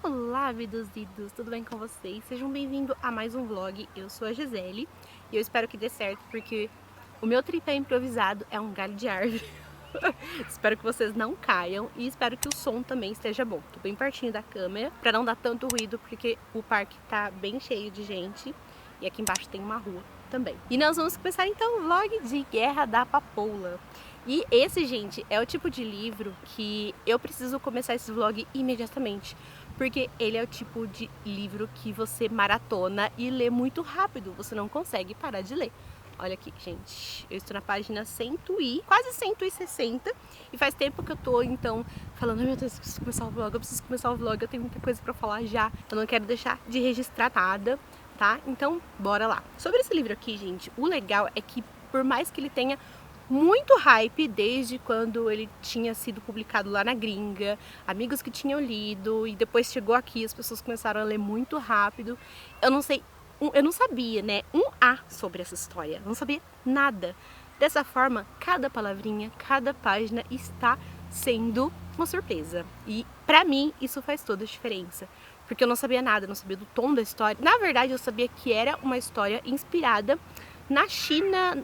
Olá, viduzidos, tudo bem com vocês? Sejam bem-vindos a mais um vlog. Eu sou a Gisele e eu espero que dê certo porque o meu tripé improvisado é um galho de árvore. Espero que vocês não caiam e espero que o som também esteja bom. Tô bem pertinho da câmera para não dar tanto ruído porque o parque tá bem cheio de gente e aqui embaixo tem uma rua também. E nós vamos começar então o vlog de Guerra da Papoula. E esse, gente, é o tipo de livro que eu preciso começar esse vlog imediatamente, porque ele é o tipo de livro que você maratona e lê muito rápido, você não consegue parar de ler. Olha aqui, gente, eu estou na página quase 160 e faz tempo que eu tô, então, falando, meu Deus, eu preciso começar o vlog, eu tenho muita coisa pra falar já, eu não quero deixar de registrar nada, tá? Então, bora lá. Sobre esse livro aqui, gente, o legal é que, por mais que ele tenha muito hype desde quando ele tinha sido publicado lá na gringa, amigos que tinham lido e depois chegou aqui, as pessoas começaram a ler muito rápido. Eu não sabia, né, um A sobre essa história, eu não sabia nada. Dessa forma, cada palavrinha, cada página está sendo uma surpresa. E pra mim, isso faz toda a diferença. Porque eu não sabia nada, não sabia do tom da história. Na verdade, eu sabia que era uma história inspirada na China,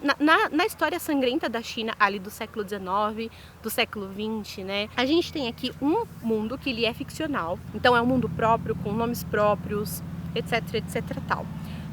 na história sangrenta da China ali do século XIX, do século XX, né? A gente tem aqui um mundo que ele é ficcional, então é um mundo próprio, com nomes próprios, etc tal.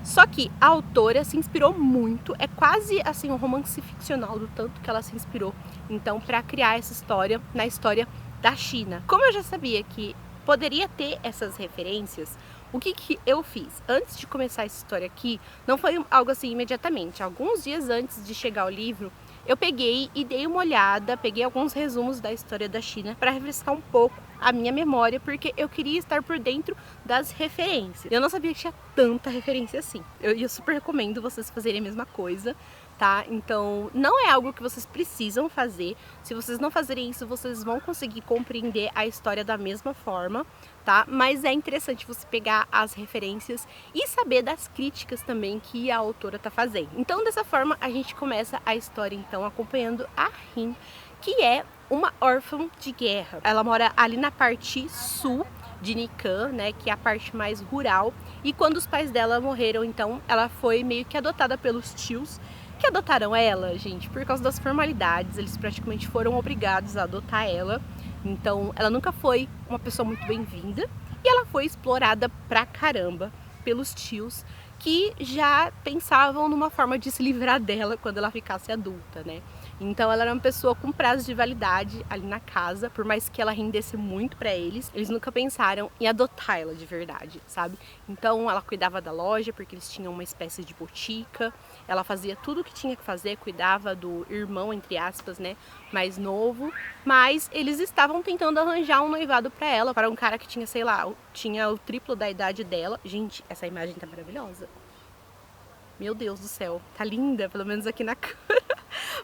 Só que a autora se inspirou muito, é quase assim um romance ficcional do tanto que ela se inspirou, então, para criar essa história na história da China. Como eu já sabia que poderia ter essas referências, o que eu fiz? Antes de começar essa história aqui, não foi algo assim imediatamente. Alguns dias antes de chegar o livro, eu peguei e dei uma olhada, peguei alguns resumos da história da China para refrescar um pouco a minha memória, porque eu queria estar por dentro das referências. Eu não sabia que tinha tanta referência assim. Eu super recomendo vocês fazerem a mesma coisa, tá? Então, não é algo que vocês precisam fazer. Se vocês não fazerem isso, vocês vão conseguir compreender a história da mesma forma, tá? Mas é interessante você pegar as referências e saber das críticas também que a autora tá fazendo. Então, dessa forma, a gente começa a história, então, acompanhando a Rin, que é uma órfã de guerra. Ela mora ali na parte sul de Nikan, né, que é a parte mais rural. E quando os pais dela morreram, então, ela foi meio que adotada pelos tios, que adotaram ela, gente, por causa das formalidades. Eles praticamente foram obrigados a adotar ela. Então, ela nunca foi uma pessoa muito bem-vinda e ela foi explorada pra caramba pelos tios, que já pensavam numa forma de se livrar dela quando ela ficasse adulta, né? Então ela era uma pessoa com prazo de validade ali na casa, por mais que ela rendesse muito pra eles, eles nunca pensaram em adotar ela de verdade, sabe? Então ela cuidava da loja, porque eles tinham uma espécie de botica, ela fazia tudo o que tinha que fazer, cuidava do irmão, entre aspas, né, mais novo, mas eles estavam tentando arranjar um noivado pra ela, para um cara que tinha, sei lá, tinha o triplo da idade dela. Gente, essa imagem tá maravilhosa. Meu Deus do céu, tá linda, pelo menos aqui na câmera.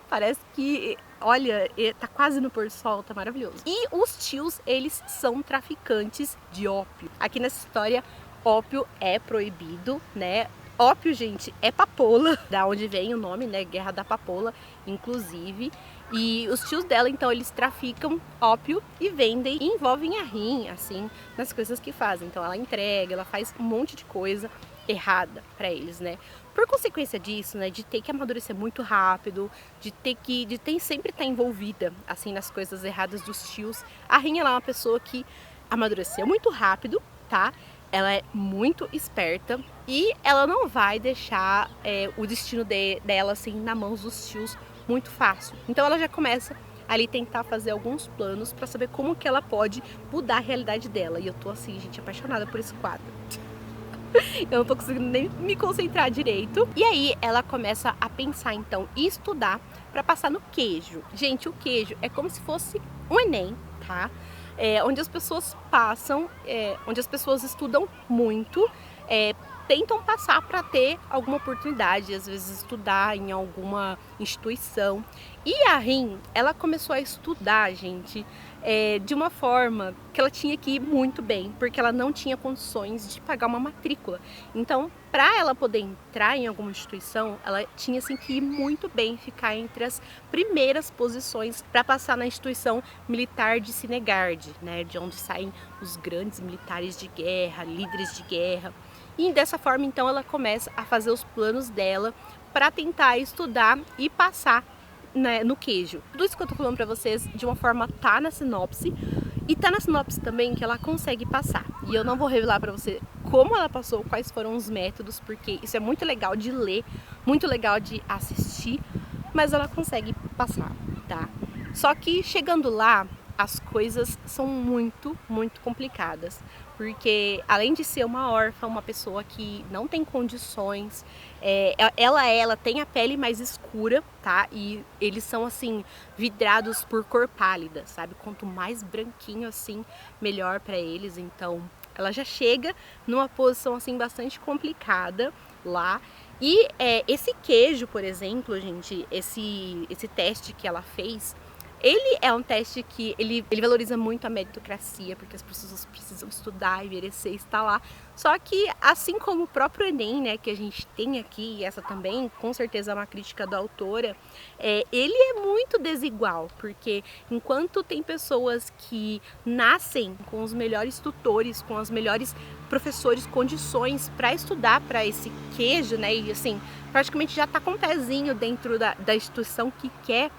Parece que, olha, tá quase no pôr do sol, tá maravilhoso. E os tios, eles são traficantes de ópio. Aqui nessa história, ópio é proibido, né? Ópio, gente, é papoula, da onde vem o nome, né? Guerra da Papoula, inclusive. E os tios dela, então, eles traficam ópio e vendem, e envolvem a Rin, assim, nas coisas que fazem. Então ela entrega, ela faz um monte de coisa errada pra eles, né? Por consequência disso, né, de ter que amadurecer muito rápido, de sempre estar envolvida, assim, nas coisas erradas dos tios, a Rin, ela é uma pessoa que amadureceu muito rápido, tá? Ela é muito esperta e ela não vai deixar o destino dela, assim, na mãos dos tios muito fácil. Então ela já começa ali tentar fazer alguns planos pra saber como que ela pode mudar a realidade dela. E eu tô, assim, gente, apaixonada por esse quadro. Eu não tô conseguindo nem me concentrar direito. E aí ela começa a pensar, então, e estudar pra passar no queijo. Gente, o queijo é como se fosse um Enem, tá? Onde as pessoas passam, onde as pessoas estudam muito, tentam passar para ter alguma oportunidade, às vezes estudar em alguma instituição. E a Rin, ela começou a estudar, gente, de uma forma que ela tinha que ir muito bem, porque ela não tinha condições de pagar uma matrícula. Então, para ela poder entrar em alguma instituição, ela tinha assim, que ir muito bem, ficar entre as primeiras posições para passar na instituição militar de Sinegard, né, de onde saem os grandes militares de guerra, líderes de guerra. E dessa forma, então, ela começa a fazer os planos dela para tentar estudar e passar, né, no queijo. Tudo isso que eu tô falando pra vocês, de uma forma tá na sinopse, e tá na sinopse também que ela consegue passar. E eu não vou revelar pra você como ela passou, quais foram os métodos, porque isso é muito legal de ler, muito legal de assistir, mas ela consegue passar, tá? Só que chegando lá, as coisas são muito, muito complicadas, porque além de ser uma órfã, uma pessoa que não tem condições, ela tem a pele mais escura, tá? E eles são assim, vidrados por cor pálida, sabe? Quanto mais branquinho assim, melhor pra eles. Então ela já chega numa posição assim bastante complicada lá. E esse queijo, por exemplo, gente, esse teste que ela fez, ele é um teste que ele valoriza muito a meritocracia, porque as pessoas precisam estudar e merecer estar lá. Só que, assim como o próprio Enem, né, que a gente tem aqui, e essa também, com certeza é uma crítica da autora, ele é muito desigual, porque enquanto tem pessoas que nascem com os melhores tutores, com as melhores professores, condições para estudar para esse queijo, né, e assim, praticamente já está com um pezinho dentro da instituição que quer,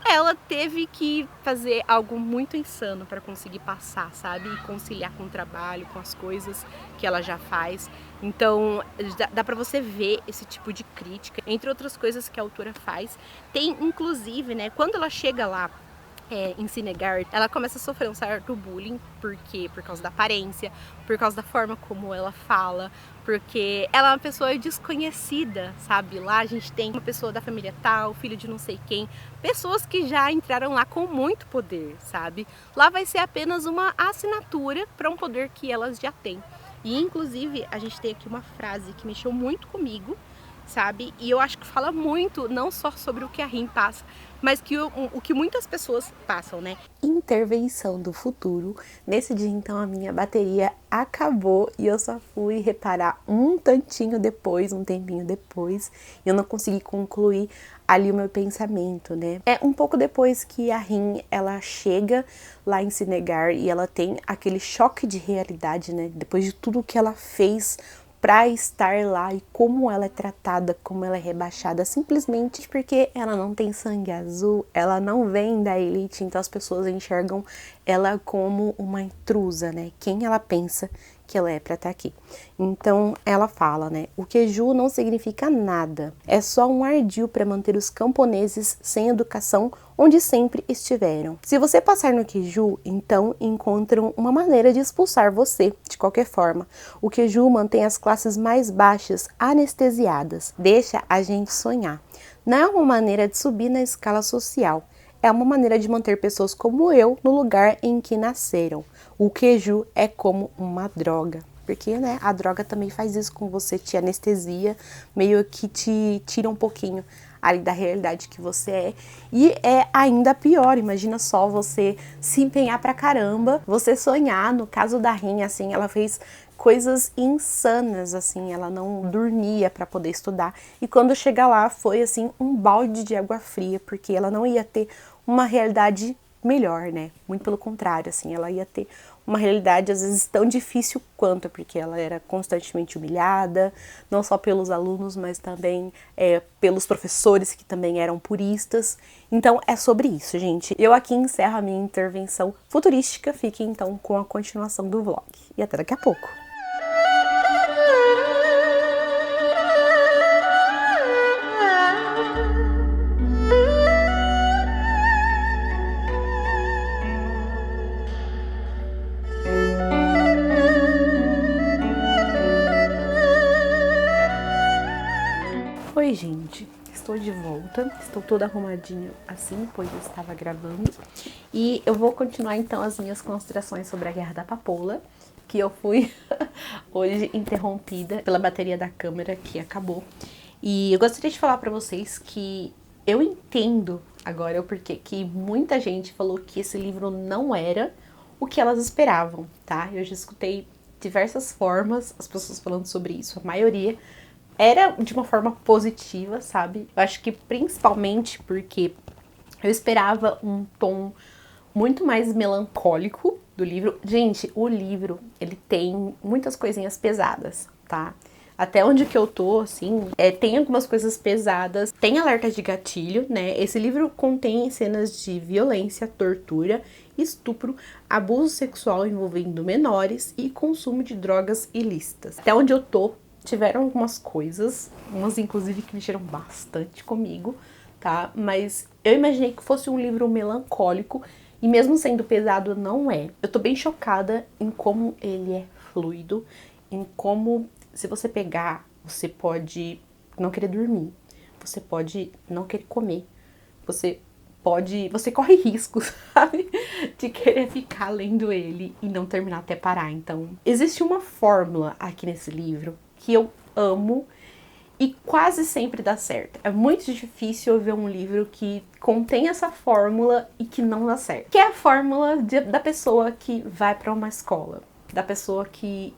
ela teve que fazer algo muito insano para conseguir passar, sabe? E conciliar com o trabalho, com as coisas que ela já faz. Então, dá para você ver esse tipo de crítica, entre outras coisas que a autora faz. Tem, inclusive, né, quando ela chega lá, em Sinegard, ela começa a sofrer um certo bullying, porque por causa da aparência, por causa da forma como ela fala, porque ela é uma pessoa desconhecida, sabe? Lá a gente tem uma pessoa da família tal, filho de não sei quem, pessoas que já entraram lá com muito poder, sabe? Lá vai ser apenas uma assinatura para um poder que elas já têm. E inclusive a gente tem aqui uma frase que mexeu muito comigo, sabe? E eu acho que fala muito, não só sobre o que a Rin passa, mas que o que muitas pessoas passam, né? Intervenção do futuro. Nesse dia, então, a minha bateria acabou e eu só fui reparar um tantinho depois, um tempinho depois, e eu não consegui concluir ali o meu pensamento, né? É um pouco depois que a Rin, ela chega lá em Sinegard e ela tem aquele choque de realidade, né? Depois de tudo que ela fez para estar lá e como ela é tratada, como ela é rebaixada, simplesmente porque ela não tem sangue azul, ela não vem da elite, então as pessoas enxergam ela como uma intrusa, né? Quem ela pensa que ela é para estar aqui. Então ela fala, né? O queijo não significa nada, é só um ardil para manter os camponeses sem educação onde sempre estiveram. Se você passar no queijo, então encontram uma maneira de expulsar você, de qualquer forma. O queijo mantém as classes mais baixas anestesiadas, deixa a gente sonhar. Não é uma maneira de subir na escala social, é uma maneira de manter pessoas como eu no lugar em que nasceram. O queijo é como uma droga, porque, né, a droga também faz isso com você, te anestesia, meio que te tira um pouquinho ali da realidade que você é. E é ainda pior, imagina só você se empenhar pra caramba, você sonhar. No caso da Rin, assim, ela fez coisas insanas, assim, ela não dormia para poder estudar, e quando chega lá foi assim um balde de água fria, porque ela não ia ter uma realidade melhor, né? Muito pelo contrário, assim, ela ia ter uma realidade às vezes tão difícil quanto, porque ela era constantemente humilhada, não só pelos alunos, mas também pelos professores, que também eram puristas. Então é sobre isso, gente. Eu aqui encerro a minha intervenção futurística, fiquem então com a continuação do vlog. E até daqui a pouco! Oi, gente, estou de volta, estou toda arrumadinha assim, pois eu estava gravando, e eu vou continuar então as minhas considerações sobre a Guerra da Papoula, que eu fui hoje interrompida pela bateria da câmera que acabou. E eu gostaria de falar para vocês que eu entendo agora é o porquê que muita gente falou que esse livro não era o que elas esperavam, tá? Eu já escutei diversas formas as pessoas falando sobre isso, a maioria era de uma forma positiva, sabe? Eu acho que principalmente porque eu esperava um tom muito mais melancólico do livro. Gente, o livro, ele tem muitas coisinhas pesadas, tá? Até onde que eu tô, assim, tem algumas coisas pesadas, tem alerta de gatilho, né? Esse livro contém cenas de violência, tortura, estupro, abuso sexual envolvendo menores e consumo de drogas ilícitas. Até onde eu tô, tiveram algumas coisas, umas inclusive que mexeram bastante comigo, tá? Mas eu imaginei que fosse um livro melancólico e mesmo sendo pesado, não é. Eu tô bem chocada em como ele é fluido, em como, se você pegar, você pode não querer dormir, você pode não querer comer, você corre riscos, sabe? De querer ficar lendo ele e não terminar até parar. Então, existe uma fórmula aqui nesse livro que eu amo e quase sempre dá certo. É muito difícil eu ver um livro que contém essa fórmula e que não dá certo. Que é a fórmula da pessoa que vai para uma escola, da pessoa que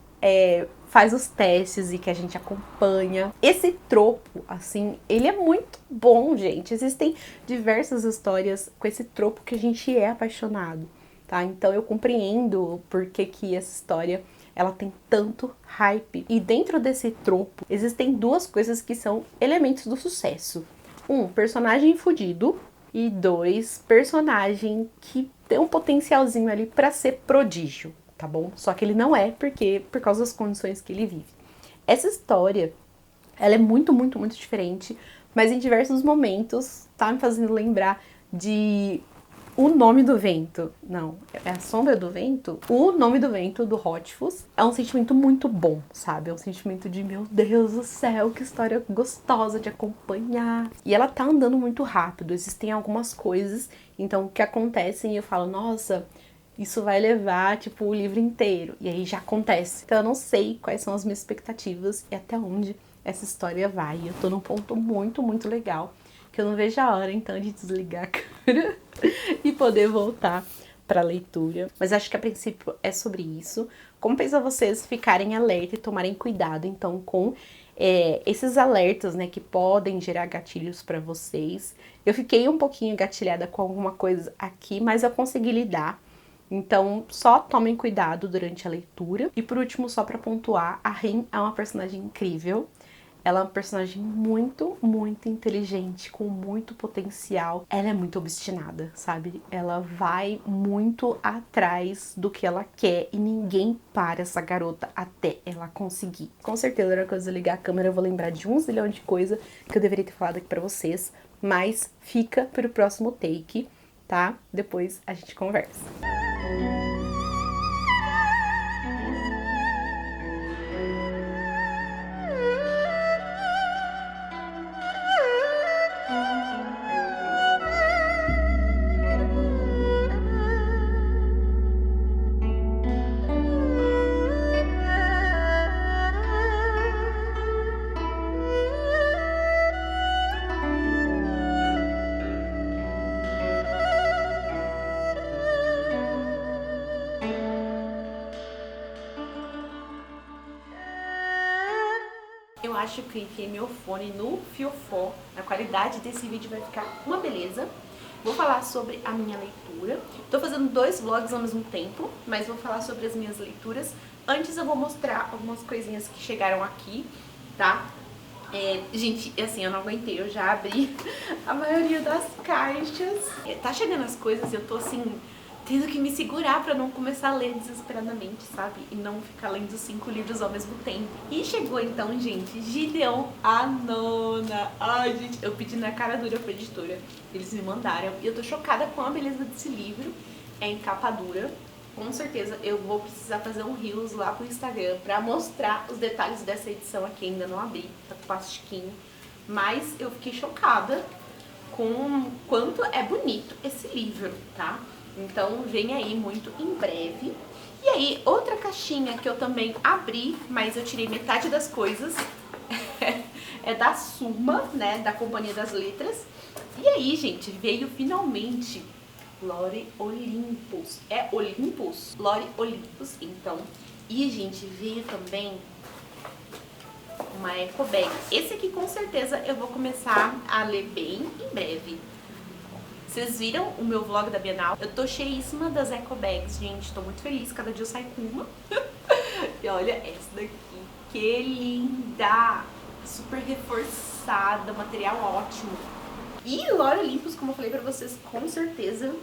faz os testes e que a gente acompanha. Esse tropo, assim, ele é muito bom, gente. Existem diversas histórias com esse tropo que a gente é apaixonado, tá? Então eu compreendo por que essa história ela tem tanto hype. E dentro desse tropo, existem duas coisas que são elementos do sucesso. Um, personagem fudido. E dois, personagem que tem um potencialzinho ali pra ser prodígio, tá bom? Só que ele não é, por causa das condições que ele vive. Essa história, ela é muito, muito, muito diferente, mas em diversos momentos tá me fazendo lembrar de O Nome do Vento. Não, é A Sombra do Vento? O Nome do Vento, do Rothfuss. É um sentimento muito bom, sabe? É um sentimento de, meu Deus do céu, que história gostosa de acompanhar. E ela tá andando muito rápido, existem algumas coisas, então, que acontecem e eu falo, nossa, isso vai levar, tipo, o livro inteiro. E aí já acontece. Então eu não sei quais são as minhas expectativas e até onde essa história vai. Eu tô num ponto muito, muito legal, que eu não vejo a hora, então, de desligar a câmera e poder voltar pra leitura. Mas acho que a princípio é sobre isso. Compensa vocês ficarem alerta e tomarem cuidado, então, com esses alertas, né, que podem gerar gatilhos pra vocês. Eu fiquei um pouquinho gatilhada com alguma coisa aqui, mas eu consegui lidar. Então, só tomem cuidado durante a leitura. E por último, só pra pontuar, a Rin é uma personagem incrível. Ela é uma personagem muito, muito inteligente, com muito potencial. Ela é muito obstinada, sabe? Ela vai muito atrás do que ela quer e ninguém para essa garota até ela conseguir. Com certeza, na hora que eu desligar a câmera, eu vou lembrar de um zilhão de coisa que eu deveria ter falado aqui pra vocês, mas fica pro próximo take, tá? Depois a gente conversa. Eu acho que eu enfiei meu fone no fiofó. A qualidade desse vídeo vai ficar uma beleza. Vou falar sobre a minha leitura. Tô fazendo 2 vlogs ao mesmo tempo, mas vou falar sobre as minhas leituras. Antes eu vou mostrar algumas coisinhas que chegaram aqui, tá? Gente, assim, eu não aguentei, eu já abri a maioria das caixas. Tá chegando as coisas e eu tô assim, tendo que me segurar pra não começar a ler desesperadamente, sabe? E não ficar lendo 5 livros ao mesmo tempo. E chegou então, gente, Gideon, a Nona. Ai, gente, eu pedi na cara dura pra editora. Eles me mandaram. E eu tô chocada com a beleza desse livro. É em capa dura. Com certeza eu vou precisar fazer um reels lá pro Instagram pra mostrar os detalhes dessa edição aqui. Ainda não abri, tá com plastiquinho. Mas eu fiquei chocada com quanto é bonito esse livro, tá? Então vem aí muito em breve. E aí, outra caixinha que eu também abri, mas eu tirei metade das coisas, é da Suma, né, da Companhia das Letras. E aí, gente, veio finalmente Lore Olympus. É Olympus? Lore Olympus, então. E, gente, veio também uma eco bag. Esse aqui, com certeza, eu vou começar a ler bem em breve. Vocês viram o meu vlog da Bienal? Eu tô cheíssima das eco bags, gente. Tô muito feliz, cada dia eu saio com uma. E olha essa daqui, que linda! Super reforçada, material ótimo. E Lore Olympus, como eu falei pra vocês, com certeza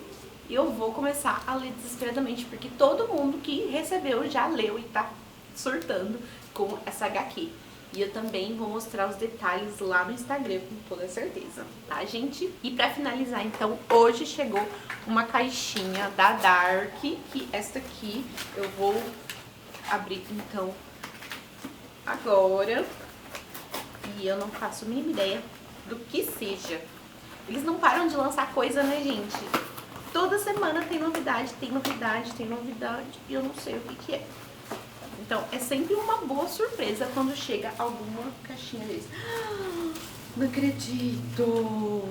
eu vou começar a ler desesperadamente, porque todo mundo que recebeu já leu e tá surtando com essa HQ. E eu também vou mostrar os detalhes lá no Instagram, com toda certeza, tá, gente? E pra finalizar, então, hoje chegou uma caixinha da Dark, que esta aqui eu vou abrir, então, agora. E eu não faço a mínima ideia do que seja. Eles não param de lançar coisa, né, gente? Toda semana tem novidade, tem novidade, tem novidade, e eu não sei o que que é. Então, é sempre uma boa surpresa quando chega alguma caixinha deles. Não acredito!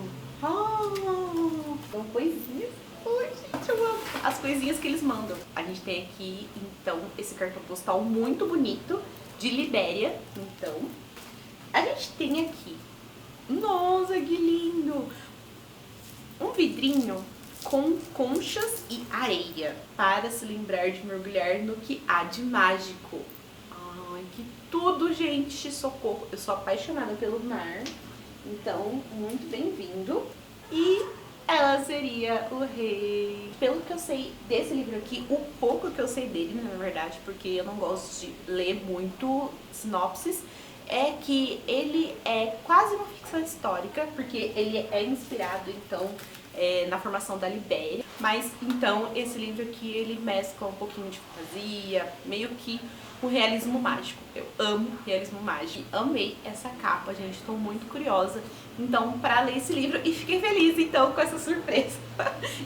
São coisinhas. Ai, gente, eu amo as coisinhas que eles mandam. A gente tem aqui, então, esse cartão postal muito bonito de Libéria. Então, a gente tem aqui, nossa, que lindo! Um vidrinho com conchas e areia para se lembrar de mergulhar no que há de mágico. Ai, que tudo, gente! Socorro! Eu sou apaixonada pelo mar, então, muito bem-vindo. E ela seria o rei. Pelo que eu sei desse livro aqui, o pouco que eu sei dele, na verdade, porque eu não gosto de ler muito sinopses, é que ele é quase uma ficção histórica, porque ele é inspirado, então, na formação da Libéria. Mas, então, esse livro aqui, ele mescla um pouquinho de fantasia, meio que o realismo mágico. Eu amo realismo mágico. Amei essa capa, gente, estou muito curiosa, então, para ler esse livro, e fiquei feliz, então, com essa surpresa.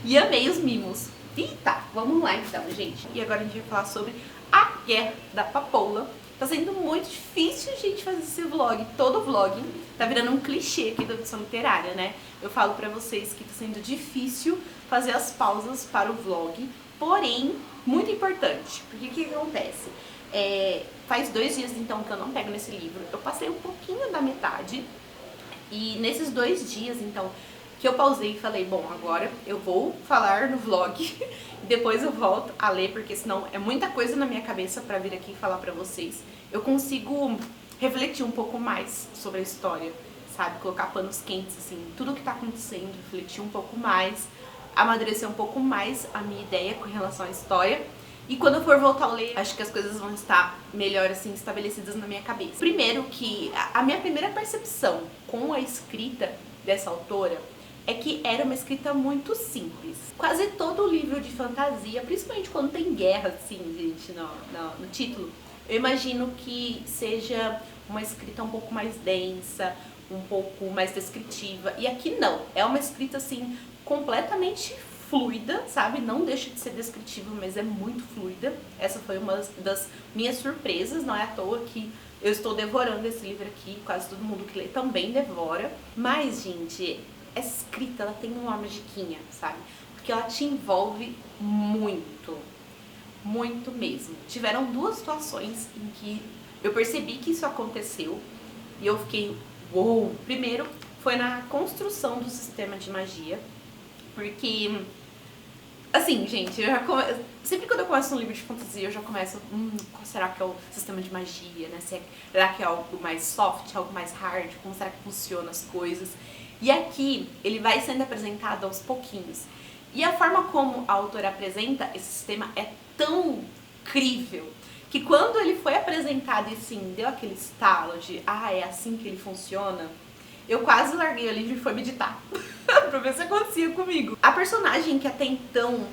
E amei os mimos. E tá, vamos lá, então, gente. E agora a gente vai falar sobre a Guerra da Papoula. Tá sendo muito difícil, gente, fazer esse vlog. Todo vlog tá virando um clichê aqui da edição literária, né? Eu falo pra vocês que tá sendo difícil fazer as pausas para o vlog, porém, muito importante. Porque o que acontece? Faz 2 dias, então, que eu não pego nesse livro. Eu passei um pouquinho da metade. E nesses 2 dias, então, que eu pausei e falei, bom, agora eu vou falar no vlog e depois eu volto a ler, porque senão é muita coisa na minha cabeça pra vir aqui falar pra vocês. Eu consigo refletir um pouco mais sobre a história, sabe? Colocar panos quentes, assim, tudo que tá acontecendo, refletir um pouco mais, amadurecer um pouco mais a minha ideia com relação à história. E quando eu for voltar a ler, acho que as coisas vão estar melhor, assim, estabelecidas na minha cabeça. Primeiro que a minha primeira percepção com a escrita dessa autora é que era uma escrita muito simples. Quase todo livro de fantasia, principalmente quando tem guerra, assim, gente, no título, eu imagino que seja uma escrita um pouco mais densa, um pouco mais descritiva. E aqui não, é uma escrita, assim, completamente fluida, sabe? Não deixa de ser descritiva, mas é muito fluida. Essa foi uma das minhas surpresas, não é à toa que eu estou devorando esse livro aqui, quase todo mundo que lê também devora. Mas, gente, essa escrita, ela tem uma magiquinha, sabe? Porque ela te envolve muito, muito mesmo. Tiveram 2 situações em que eu percebi que isso aconteceu e eu fiquei, uou! Primeiro, foi na construção do sistema de magia, porque, assim, gente, sempre quando eu começo um livro de fantasia, eu já começo, qual será que é o sistema de magia, né? Será que é algo mais soft, algo mais hard? Como será que funciona as coisas? E aqui, ele vai sendo apresentado aos pouquinhos. E a forma como a autora apresenta esse sistema é tão incrível, que quando ele foi apresentado e assim, deu aquele estalo de, é assim que ele funciona, eu quase larguei o livro e fui meditar pra ver se acontecia comigo. A personagem, que até então,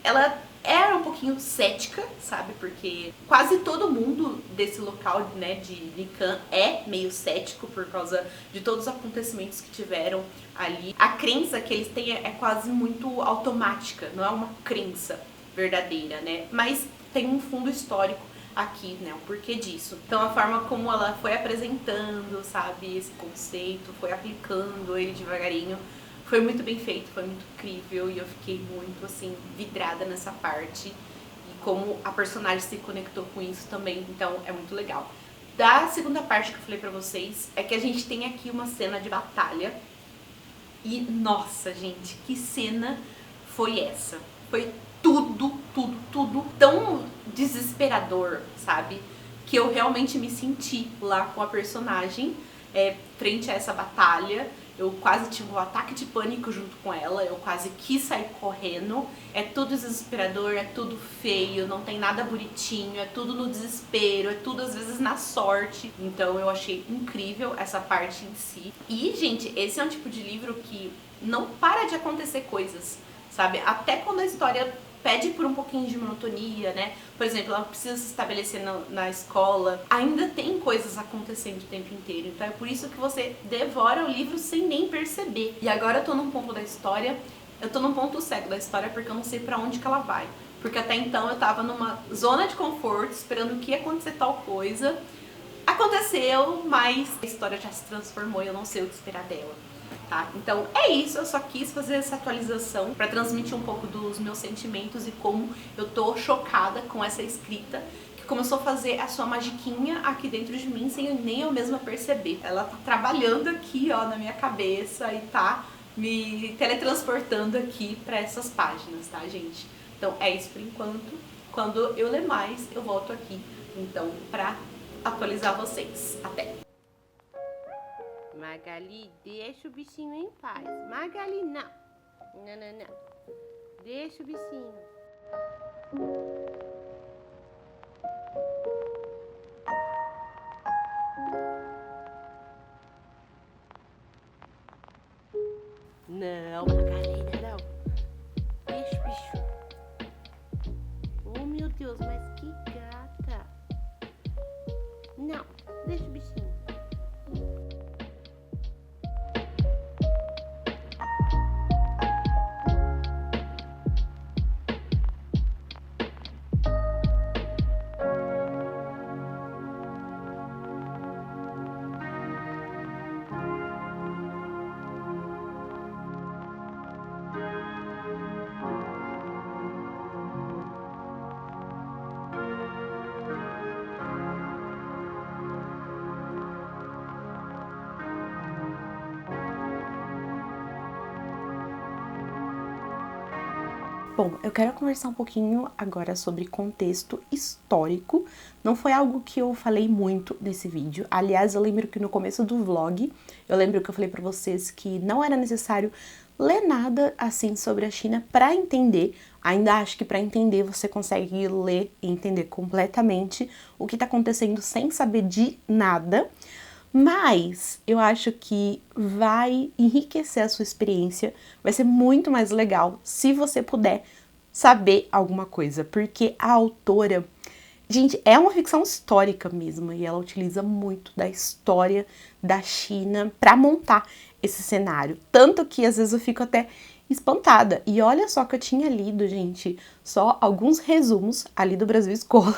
ela era um pouquinho cética, sabe? Porque quase todo mundo desse local, né, de Nikan é meio cético por causa de todos os acontecimentos que tiveram ali. A crença que eles têm é quase muito automática, não é uma crença verdadeira, né? Mas tem um fundo histórico aqui, né, o porquê disso. Então a forma como ela foi apresentando, sabe, esse conceito, foi aplicando ele devagarinho, foi muito bem feito, foi muito incrível e eu fiquei muito, assim, vidrada nessa parte. E como a personagem se conectou com isso também, então é muito legal. Da segunda parte que eu falei pra vocês, é que a gente tem aqui uma cena de batalha. E, nossa, gente, que cena foi essa? Foi tudo, tudo, tudo tão desesperador, sabe? Que eu realmente me senti lá com a personagem, frente a essa batalha. Eu quase tive um ataque de pânico junto com ela, eu quase quis sair correndo. É tudo desesperador, é tudo feio, não tem nada bonitinho, é tudo no desespero, é tudo às vezes na sorte. Então eu achei incrível essa parte em si. E, gente, esse é um tipo de livro que não para de acontecer coisas, sabe? Até quando a história pede por um pouquinho de monotonia, né? Por exemplo, ela precisa se estabelecer na escola. Ainda tem coisas acontecendo o tempo inteiro. Então é por isso que você devora o livro sem nem perceber. E agora eu tô num ponto da história, eu tô num ponto cego da história porque eu não sei pra onde que ela vai. Porque até então eu tava numa zona de conforto, esperando que ia acontecer tal coisa. Aconteceu, mas a história já se transformou e eu não sei o que esperar dela. Tá? Então é isso, eu só quis fazer essa atualização pra transmitir um pouco dos meus sentimentos e como eu tô chocada com essa escrita que começou a fazer a sua magiquinha aqui dentro de mim sem nem eu mesma perceber. Ela tá trabalhando aqui, ó, na minha cabeça e tá me teletransportando aqui pra essas páginas, tá, gente? Então é isso por enquanto. Quando eu ler mais, eu volto aqui, então, pra atualizar vocês. Até! Magali, deixa o bichinho em paz. Magali, não. Não, não, não. Deixa o bichinho. Não, Magali, não. Deixa o bicho. Oh, meu Deus, mas que gata. Não, deixa o bichinho. Bom, eu quero conversar um pouquinho agora sobre contexto histórico. Não foi algo que eu falei muito nesse vídeo. Aliás, eu lembro que no começo do vlog, eu lembro que eu falei pra vocês que não era necessário ler nada assim sobre a China pra entender. Ainda acho que pra entender você consegue ler e entender completamente o que tá acontecendo sem saber de nada. Mas eu acho que vai enriquecer a sua experiência, vai ser muito mais legal se você puder saber alguma coisa, porque a autora, gente, é uma ficção histórica mesmo, e ela utiliza muito da história da China para montar esse cenário, tanto que às vezes eu fico até espantada. E olha só que eu tinha lido, gente, só alguns resumos ali do Brasil Escola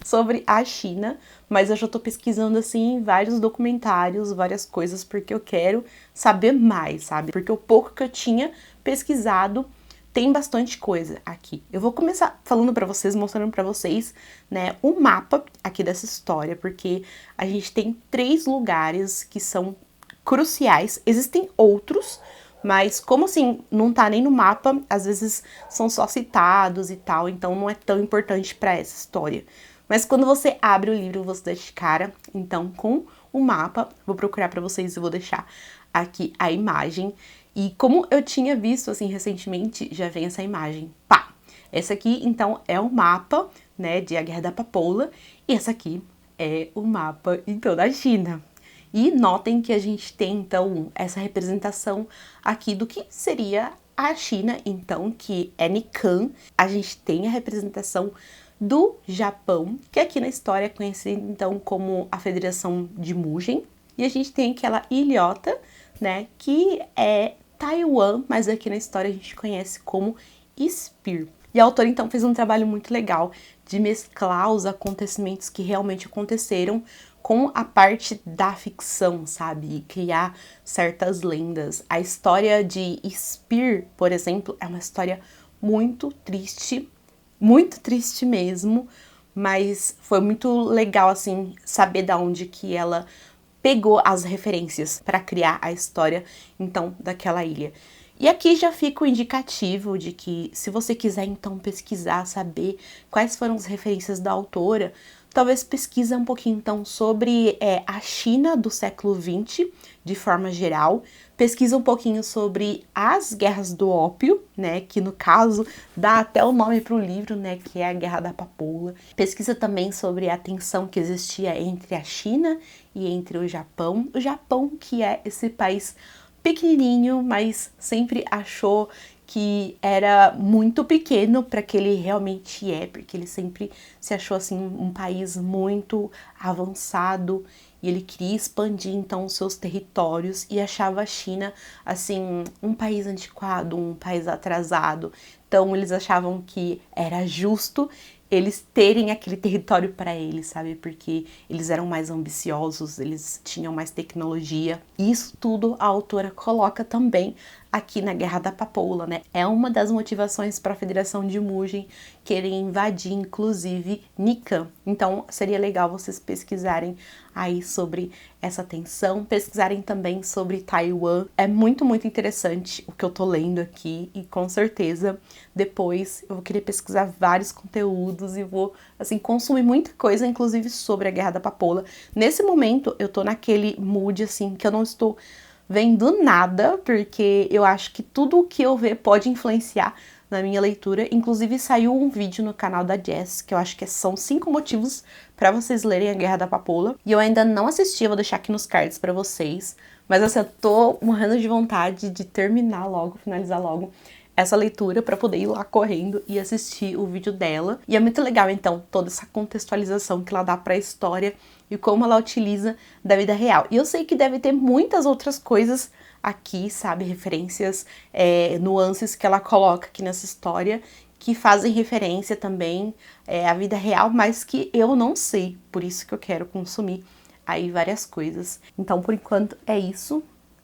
sobre a China, mas eu já tô pesquisando, assim, vários documentários, várias coisas, porque eu quero saber mais, sabe? Porque o pouco que eu tinha pesquisado tem bastante coisa aqui. Eu vou começar falando pra vocês, mostrando pra vocês, né, um mapa aqui dessa história, porque a gente tem 3 lugares que são cruciais. Existem outros, mas como assim, não tá nem no mapa, às vezes são só citados e tal, então não é tão importante pra essa história. Mas quando você abre o livro, você dá de cara, então, com o mapa, vou procurar pra vocês e vou deixar aqui a imagem. E como eu tinha visto, assim, recentemente, já vem essa imagem. Pá! Essa aqui, então, é o mapa, né, de A Guerra da Papoula, e essa aqui é o mapa, então, da China. E notem que a gente tem, então, essa representação aqui do que seria a China, então, que é Nikan. A gente tem a representação do Japão, que aqui na história é conhecida, então, como a Federação de Mugen. E a gente tem aquela ilhota, né, que é Taiwan, mas aqui na história a gente conhece como Spir. E a autora, então, fez um trabalho muito legal de mesclar os acontecimentos que realmente aconteceram com a parte da ficção, sabe? E criar certas lendas. A história de Spear, por exemplo, é uma história muito triste mesmo, mas foi muito legal, assim, saber da onde que ela pegou as referências para criar a história, então, daquela ilha. E aqui já fica o indicativo de que, se você quiser, então, pesquisar, saber quais foram as referências da autora, talvez pesquisa um pouquinho, então, sobre a China do século XX, de forma geral. Pesquisa um pouquinho sobre as guerras do ópio, né, que no caso dá até o nome para o livro, né, que é a Guerra da Papoula. Pesquisa também sobre a tensão que existia entre a China e entre o Japão. O Japão, que é esse país pequenininho, mas sempre achou que era muito pequeno para que ele realmente é, porque ele sempre se achou assim um país muito avançado e ele queria expandir então os seus territórios e achava a China assim um país antiquado, um país atrasado. Então eles achavam que era justo eles terem aquele território para eles, sabe? Porque eles eram mais ambiciosos, eles tinham mais tecnologia. Isso tudo a autora coloca também aqui na Guerra da Papoula, né? É uma das motivações para a Federação de Mugen querer invadir, inclusive, Nikan. Então, seria legal vocês pesquisarem aí sobre essa tensão, pesquisarem também sobre Taiwan. É muito, muito interessante o que eu tô lendo aqui e com certeza depois eu vou querer pesquisar vários conteúdos e vou, assim, consumir muita coisa, inclusive sobre a Guerra da Papoula. Nesse momento, eu tô naquele mood, assim, que eu não estou vendo nada, porque eu acho que tudo o que eu ver pode influenciar na minha leitura. Inclusive saiu um vídeo no canal da Jess, que eu acho que são 5 motivos para vocês lerem a Guerra da Papoula. E eu ainda não assisti, eu vou deixar aqui nos cards para vocês. Mas assim, eu tô morrendo de vontade de terminar logo, finalizar logo essa leitura para poder ir lá correndo e assistir o vídeo dela. E é muito legal, então, toda essa contextualização que ela dá para a história e como ela utiliza da vida real. E eu sei que deve ter muitas outras coisas aqui, sabe, referências, nuances que ela coloca aqui nessa história que fazem referência também à vida real, mas que eu não sei, por isso que eu quero consumir aí várias coisas. Então, por enquanto, é isso.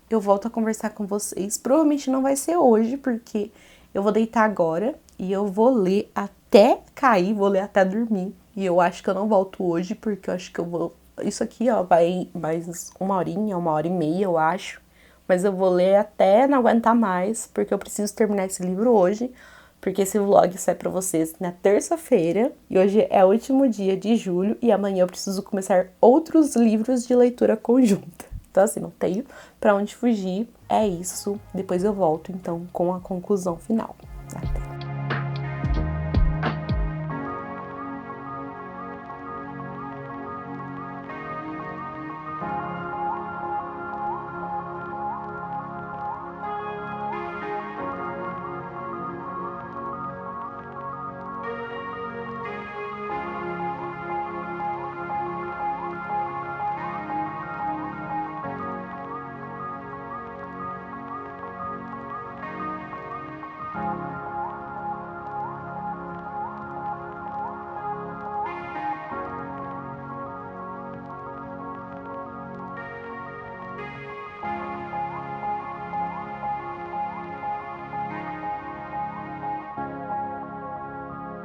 Eu volto a conversar com vocês. Provavelmente não vai ser hoje, porque eu vou deitar agora e eu vou ler até cair, vou ler até dormir. E eu acho que eu não volto hoje, porque eu acho que eu vou... Isso aqui, ó, vai mais 1h30, 1h30, eu acho. Mas eu vou ler até não aguentar mais, porque eu preciso terminar esse livro hoje. Porque esse vlog sai pra vocês na terça-feira. E hoje é o último dia de julho. E amanhã eu preciso começar outros livros de leitura conjunta. Então, assim, não tenho pra onde fugir. É isso. Depois eu volto, então, com a conclusão final. Até.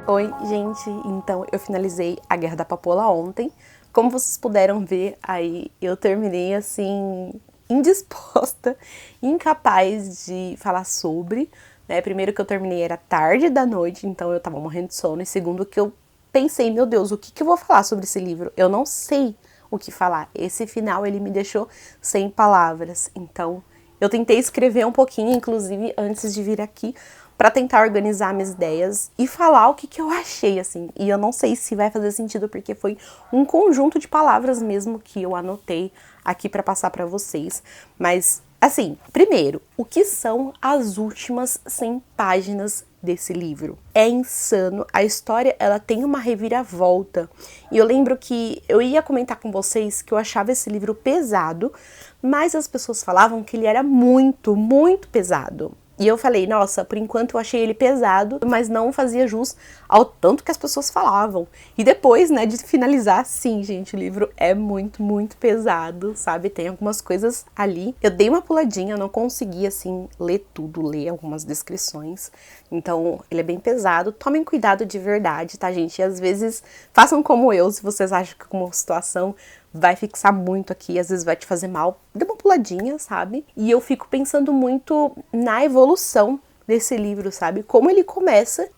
Oi, gente! Então, eu finalizei a Guerra da Papoula ontem. Como vocês puderam ver aí, eu terminei, assim, indisposta, incapaz de falar sobre, né? Primeiro que eu terminei era tarde da noite, então eu tava morrendo de sono. E segundo que eu pensei, meu Deus, o que que eu vou falar sobre esse livro? Eu não sei o que falar. Esse final, ele me deixou sem palavras. Então, eu tentei escrever um pouquinho, inclusive, antes de vir aqui, para tentar organizar minhas ideias e falar o que que eu achei, assim. E eu não sei se vai fazer sentido, porque foi um conjunto de palavras mesmo que eu anotei aqui para passar para vocês. Mas, assim, primeiro, o que são as últimas 100 páginas desse livro? É insano. A história, ela tem uma reviravolta. E eu lembro que eu ia comentar com vocês que eu achava esse livro pesado, mas as pessoas falavam que ele era muito, muito pesado. E eu falei, nossa, por enquanto eu achei ele pesado, mas não fazia jus ao tanto que as pessoas falavam. E depois, né, de finalizar, sim, gente, o livro é muito, muito pesado, sabe? Tem algumas coisas ali. Eu dei uma puladinha, eu não consegui, assim, ler tudo, ler algumas descrições. Então, ele é bem pesado. Tomem cuidado de verdade, tá, gente? E às vezes, façam como eu, se vocês acham que uma situação vai fixar muito aqui, às vezes vai te fazer mal, dê uma puladinha, sabe? E eu fico pensando muito na evolução desse livro, sabe? Como ele começa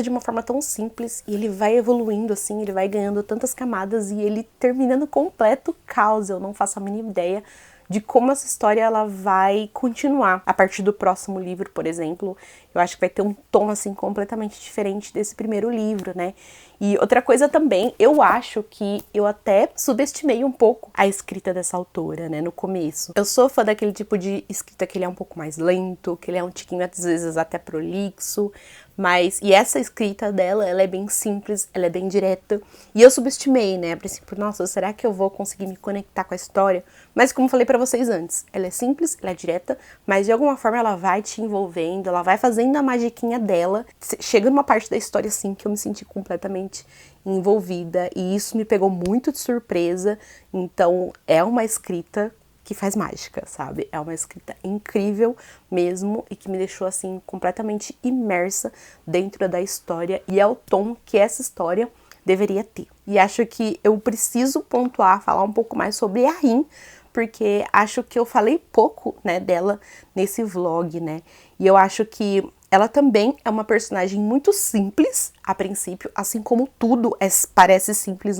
de uma forma tão simples e ele vai evoluindo assim, ele vai ganhando tantas camadas e ele termina no completo caos. Eu não faço a mínima ideia de como essa história ela vai continuar a partir do próximo livro, por exemplo. Eu acho que vai ter um tom assim completamente diferente desse primeiro livro, né? E outra coisa também, eu acho que eu até subestimei um pouco a escrita dessa autora, né, no começo. Eu sou fã daquele tipo de escrita que ele é um pouco mais lento, que ele é um tiquinho às vezes até prolixo, e essa escrita dela, ela é bem simples, ela é bem direta, e eu subestimei, né, a princípio, nossa, será que eu vou conseguir me conectar com a história? Mas como falei pra vocês antes, ela é simples, ela é direta, mas de alguma forma ela vai te envolvendo, ela vai fazendo a magiquinha dela. Chega numa parte da história, assim, que eu me senti completamente envolvida, e isso me pegou muito de surpresa. Então, é uma escrita que faz mágica, sabe? É uma escrita incrível mesmo e que me deixou, assim, completamente imersa dentro da história, e é o tom que essa história deveria ter. E acho que eu preciso pontuar, falar um pouco mais sobre a Rin, porque acho que eu falei pouco, né, dela nesse vlog, né? E eu acho que ela também é uma personagem muito simples a princípio, assim como tudo parece simples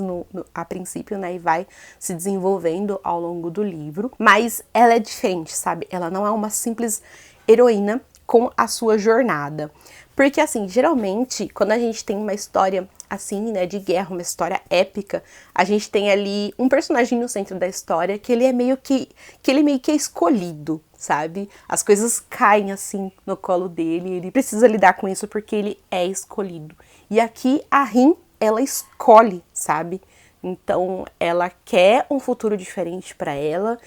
a princípio, né? E vai se desenvolvendo ao longo do livro. Mas ela é diferente, sabe? Ela não é uma simples heroína com a sua jornada. Porque, assim, geralmente, quando a gente tem uma história assim, né, de guerra, uma história épica, a gente tem ali um personagem no centro da história que ele é meio que é escolhido, sabe? As coisas caem assim no colo dele, ele precisa lidar com isso porque ele é escolhido. E aqui a Rin, ela escolhe, sabe? Então, ela quer um futuro diferente para ela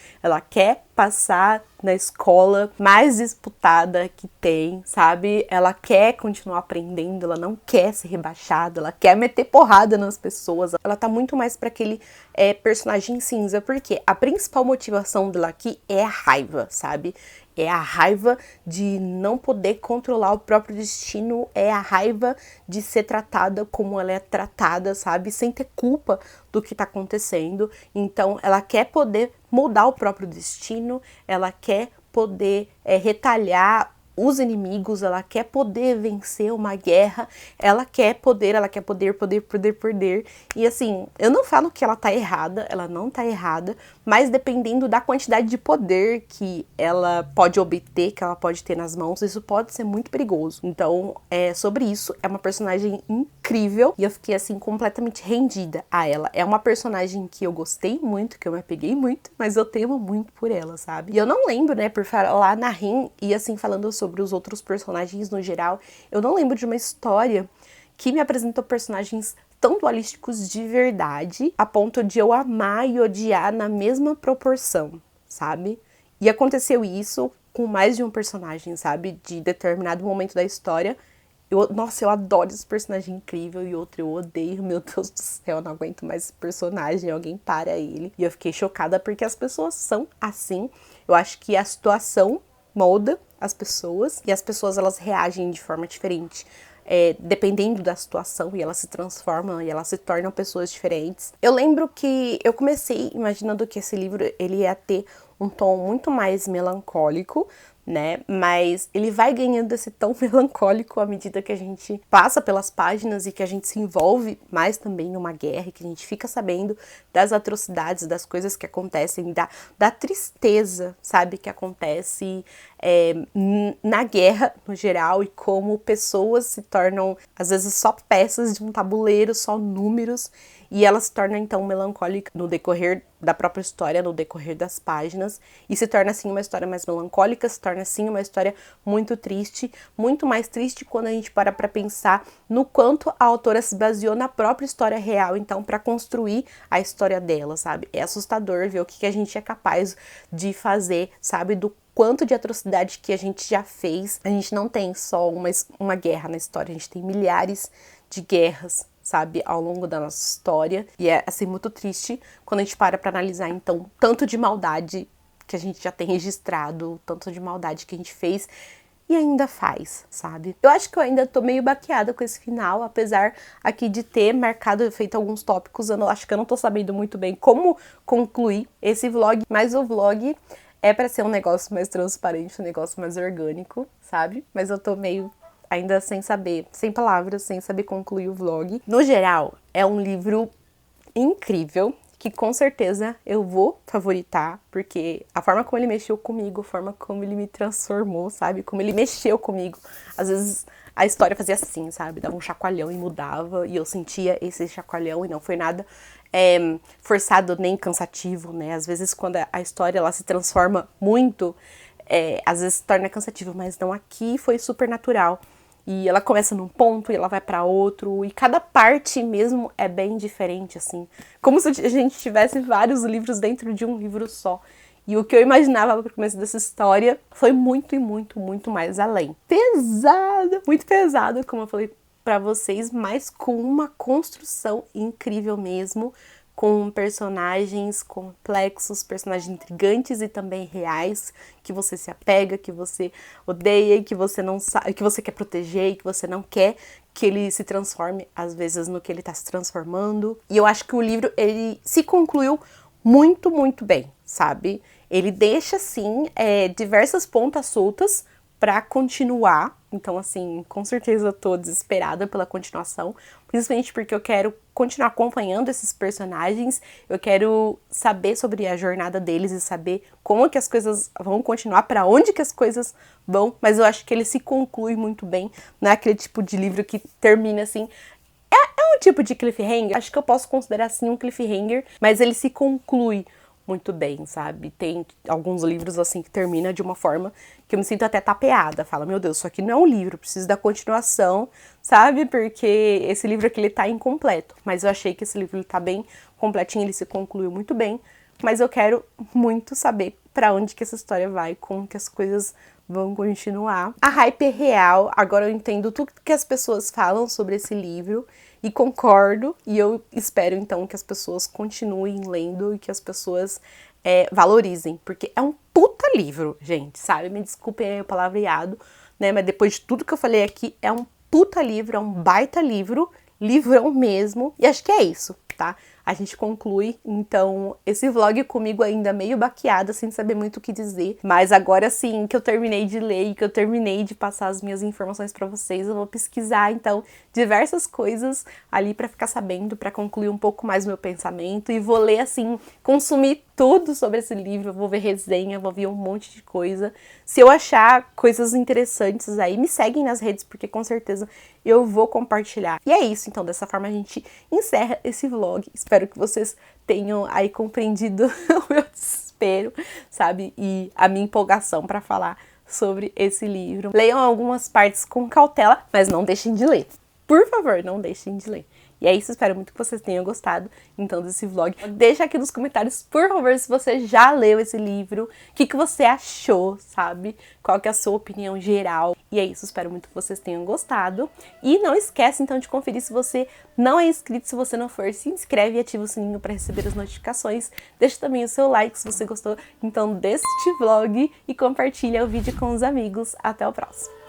quer passar na escola mais disputada que tem, sabe? Ela quer continuar aprendendo, ela não quer ser rebaixada, ela quer meter porrada nas pessoas. Ela tá muito mais para aquele personagem cinza, porque a principal motivação dela aqui é a raiva, sabe? É a raiva de não poder controlar o próprio destino, é a raiva de ser tratada como ela é tratada, sabe? Sem ter culpa do que tá acontecendo. Então, ela quer poder mudar o próprio destino, ela quer poder retalhar os inimigos, ela quer poder vencer uma guerra, ela quer poder, poder. E assim, eu não falo que ela tá errada, ela não tá errada, mas dependendo da quantidade de poder que ela pode obter, que ela pode ter nas mãos, isso pode ser muito perigoso. Então, sobre isso, é uma personagem incrível e eu fiquei assim completamente rendida a ela. É uma personagem que eu gostei muito, que eu me apeguei muito, mas eu temo muito por ela, sabe? E eu não lembro, né, por falar na Rin e assim falando sobre os outros personagens no geral, eu não lembro de uma história que me apresentou personagens tão dualísticos de verdade, a ponto de eu amar e odiar na mesma proporção, sabe? E aconteceu isso com mais de um personagem, sabe? De determinado momento da história. Nossa, eu adoro esse personagem incrível, e outro eu odeio, meu Deus do céu, eu não aguento mais esse personagem, alguém para ele. E eu fiquei chocada porque as pessoas são assim. Eu acho que a situação molda as pessoas, e as pessoas elas reagem de forma diferente. Dependendo da situação, e elas se transformam e elas se tornam pessoas diferentes. Eu lembro que eu comecei imaginando que esse livro ele ia ter um tom muito mais melancólico, né? Mas ele vai ganhando esse tom melancólico à medida que a gente passa pelas páginas e que a gente se envolve mais também numa guerra, que a gente fica sabendo das atrocidades, das coisas que acontecem, da tristeza, sabe, que acontece na guerra no geral, e como pessoas se tornam, às vezes, só peças de um tabuleiro, só números, e ela se torna então melancólica no decorrer da própria história, no decorrer das páginas, e se torna assim uma história mais melancólica, se torna assim uma história muito triste, muito mais triste quando a gente para pra pensar no quanto a autora se baseou na própria história real, então, para construir a história dela, sabe? É assustador ver o que a gente é capaz de fazer, sabe? Do quanto de atrocidade que a gente já fez. A gente não tem só uma guerra na história, a gente tem milhares de guerras, sabe, ao longo da nossa história. E é, assim, muito triste quando a gente para pra analisar, então, tanto de maldade que a gente já tem registrado, tanto de maldade que a gente fez e ainda faz, sabe? Eu acho que eu ainda tô meio baqueada com esse final, apesar aqui de ter marcado, feito alguns tópicos, eu acho que eu não tô sabendo muito bem como concluir esse vlog, mas o vlog é pra ser um negócio mais transparente, um negócio mais orgânico, sabe? Mas eu tô meio ainda sem saber, sem palavras, sem saber concluir o vlog. No geral, é um livro incrível, que com certeza eu vou favoritar, porque a forma como ele mexeu comigo, a forma como ele me transformou, sabe? Como ele mexeu comigo. Às vezes a história fazia assim, sabe? Dava um chacoalhão e mudava, e eu sentia esse chacoalhão e não foi nada forçado nem cansativo, né? Às vezes quando a história ela se transforma muito, às vezes se torna cansativo, mas não, aqui foi super natural. E ela começa num ponto e ela vai pra outro, e cada parte mesmo é bem diferente, assim. Como se a gente tivesse vários livros dentro de um livro só. E o que eu imaginava pro começo dessa história foi muito e muito, muito mais além. Pesado, muito pesado, como eu falei pra vocês, mas com uma construção incrível mesmo, com personagens complexos, personagens intrigantes e também reais, que você se apega, que você odeia, que você não sabe, que você quer proteger e que você não quer que ele se transforme, às vezes, no que ele tá se transformando. E eu acho que o livro, ele se concluiu muito, muito bem, sabe? Ele deixa, assim, diversas pontas soltas pra continuar. Então, assim, com certeza eu tô desesperada pela continuação, principalmente porque eu quero continuar acompanhando esses personagens, eu quero saber sobre a jornada deles e saber como que as coisas vão continuar, pra onde que as coisas vão, mas eu acho que ele se conclui muito bem, não é aquele tipo de livro que termina assim. É um tipo de cliffhanger, acho que eu posso considerar assim um cliffhanger, mas ele se conclui muito bem, sabe? Tem alguns livros assim que termina de uma forma que eu me sinto até tapeada. Fala, meu Deus, isso aqui não é um livro, preciso da continuação, sabe? Porque esse livro aqui, ele tá incompleto. Mas eu achei que esse livro, ele tá bem completinho, ele se concluiu muito bem. Mas eu quero muito saber pra onde que essa história vai, como que as coisas vão continuar. A hype é real, agora eu entendo tudo que as pessoas falam sobre esse livro. E concordo, e eu espero então que as pessoas continuem lendo e que as pessoas valorizem, porque é um puta livro, gente, sabe? Me desculpem aí o palavreado, né? Mas depois de tudo que eu falei aqui, é um puta livro, é um baita livro, livrão mesmo, e acho que é isso, tá? A gente conclui, então, esse vlog comigo ainda meio baqueada, sem saber muito o que dizer. Mas agora sim, que eu terminei de ler e que eu terminei de passar as minhas informações pra vocês, eu vou pesquisar, então, diversas coisas ali pra ficar sabendo, pra concluir um pouco mais meu pensamento. E vou ler, assim, consumir tudo sobre esse livro, eu vou ver resenha, vou ver um monte de coisa. Se eu achar coisas interessantes aí, me seguem nas redes, porque com certeza eu vou compartilhar. E é isso, então, dessa forma a gente encerra esse vlog. Espero que vocês tenham aí compreendido o meu desespero, sabe? E a minha empolgação para falar sobre esse livro. Leiam algumas partes com cautela, mas não deixem de ler. Por favor, não deixem de ler. E é isso, espero muito que vocês tenham gostado, então, desse vlog. Deixa aqui nos comentários, por favor, se você já leu esse livro, o que você achou, sabe? Qual que é a sua opinião geral. E é isso, espero muito que vocês tenham gostado. E não esquece, então, de conferir se você não é inscrito. Se você não for, se inscreve e ativa o sininho para receber as notificações. Deixa também o seu like se você gostou, então, deste vlog. E compartilha o vídeo com os amigos. Até o próximo.